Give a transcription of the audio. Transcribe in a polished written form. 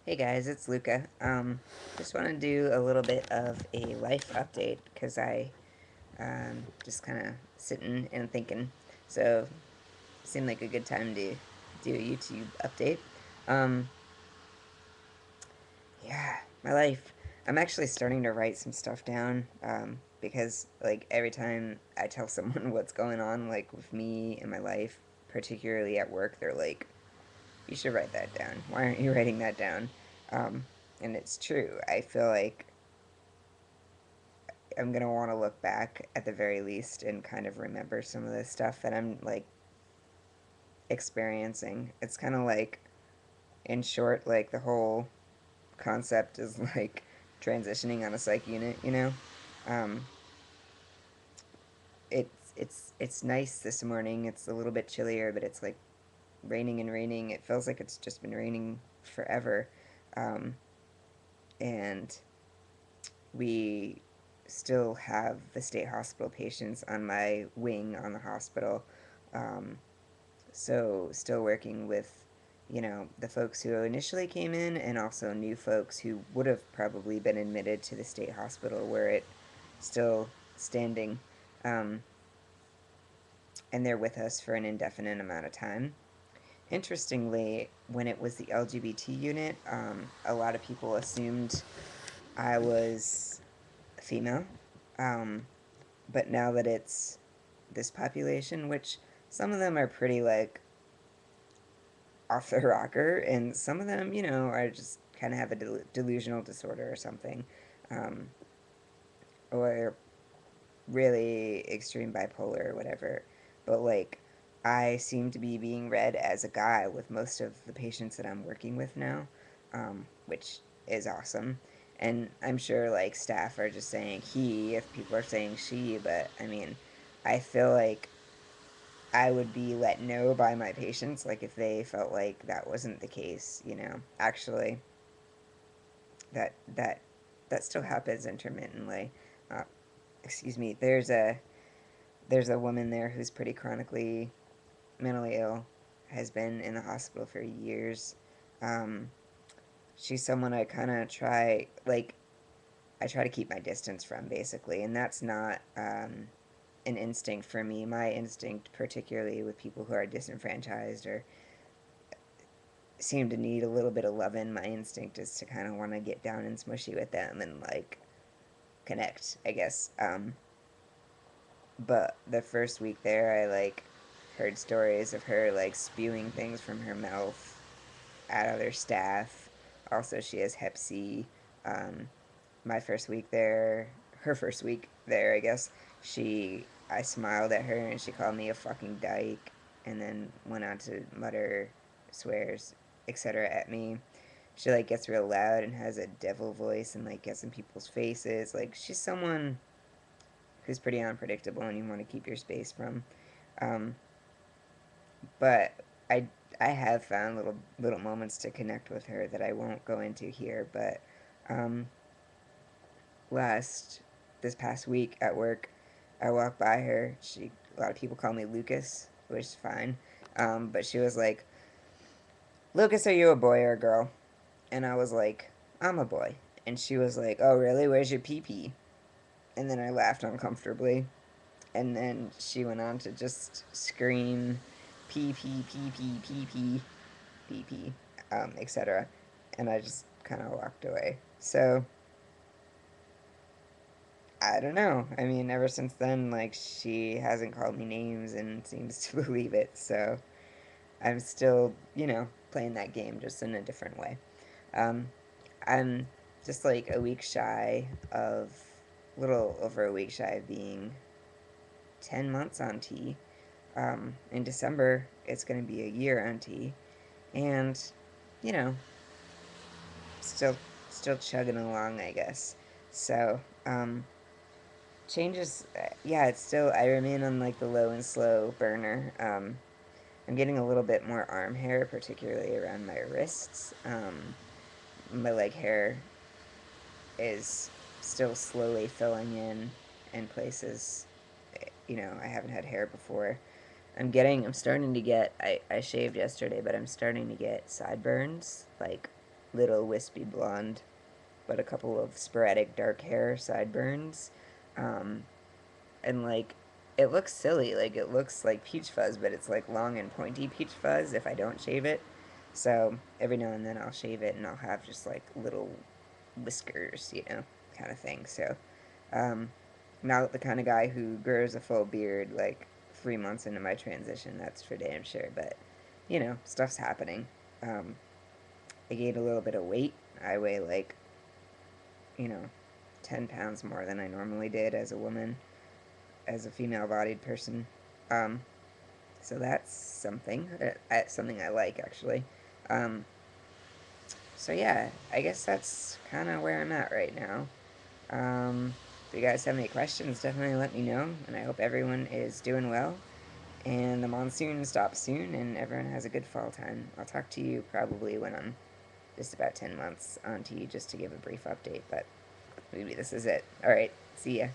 Hey guys, it's Luca. Just want to do a little bit of a life update because I just kind of sitting and thinking. So seemed like a good time to do a YouTube update. Um, yeah, my life. I'm actually starting to write some stuff down because like every time I tell someone what's going on, like with me and my life, particularly at work, they're like, "You should write that down. Why aren't you writing that down?" Um, and it's true. I feel like I'm gonna want to look back at the very least and kind of remember some of the stuff that I'm like experiencing. It's kind of like, in short, like the whole concept is like transitioning on a psych unit. Um, it's nice this morning. It's a little bit chillier, but it's like raining and raining. It feels like it's just been raining forever, um, and we still have the state hospital patients on my wing on the hospital. Um, so still working with, the folks who initially came in and also new folks who would have probably been admitted to the state hospital where it still standing. Um, and they're with us for an indefinite amount of time. Interestingly, when it was the LGBT unit, a lot of people assumed I was female. Um, but now that it's this population, which some of them are pretty like off their rocker, and some of them, are just kind of have a delusional disorder or something, um, or really extreme bipolar or whatever. But like, I seem to be being read as a guy with most of the patients that I'm working with now, which is awesome. And I'm sure like staff are just saying he if people are saying she, but I mean, I feel like I would be let know by my patients, like if they felt like that wasn't the case. Actually, that that that still happens intermittently. Uh, excuse me. There's a woman there who's pretty chronically mentally ill, has been in the hospital for years. Um, she's someone I kind of try like I try to keep my distance from basically, and that's not an instinct for me. My instinct, particularly with people who are disenfranchised or seem to need a little bit of loving, my instinct is to kind of want to get down and smushy with them and like connect, I guess. But the first week there, I like heard stories of her like spewing things from her mouth at other staff. Also, she has Hep C. Um, my first week there, her first week there, I guess, I smiled at her and she called me a fucking dyke and then went on to mutter swears, etc. at me. She like gets real loud and has a devil voice and like gets in people's faces. Like she's someone who's pretty unpredictable and you want to keep your space from. Um, but I I have found little moments to connect with her that I won't go into here. But um, last this past week at work, I walked by her. A lot of people call me Lucas, which is fine. But she was like, "Lucas, are you a boy or a girl?" And I was like, "I'm a boy." And she was like, "Oh, really? Where's your pee pee?" And then I laughed uncomfortably. And then she went on to just scream, pee pee pee pee pee pee pee pee, etc. And I just kind of walked away. So I don't know. I mean, ever since then, like she hasn't called me names and seems to believe it. So I'm still, playing that game just in a different way. Um, I'm just like a week shy of, little over a week shy of being 10 months on T. In December, it's going to be a year on T. And, you know, still, still chugging along, I guess. So, changes, yeah, it's still, I remain on like the low and slow burner. I'm getting a little bit more arm hair, particularly around my wrists. My leg hair is still slowly filling in places, I haven't had hair before. I'm starting to get, I shaved yesterday, but I'm starting to get sideburns, like little wispy blonde, but a couple of sporadic dark hair, sideburns. Um, and like it looks silly, like it looks like peach fuzz, but it's like long and pointy peach fuzz if I don't shave it. So every now and then I'll shave it and I'll have just like little whiskers, kind of thing. So um, not the kind of guy who grows a full beard like 3 months into my transition, that's for damn sure. But stuff's happening. Um, I gained a little bit of weight. I weigh like you know 10 pounds more than I normally did as a woman, as a female bodied person. Um, so that's something I like actually. Um, so yeah, I guess that's kind of where I'm at right now. If you guys have any questions, definitely let me know. And I hope everyone is doing well. And the monsoon stops soon and everyone has a good fall time. I'll talk to you probably when I'm just about 10 months onto you just to give a brief update. But maybe this is it. Alright, see ya.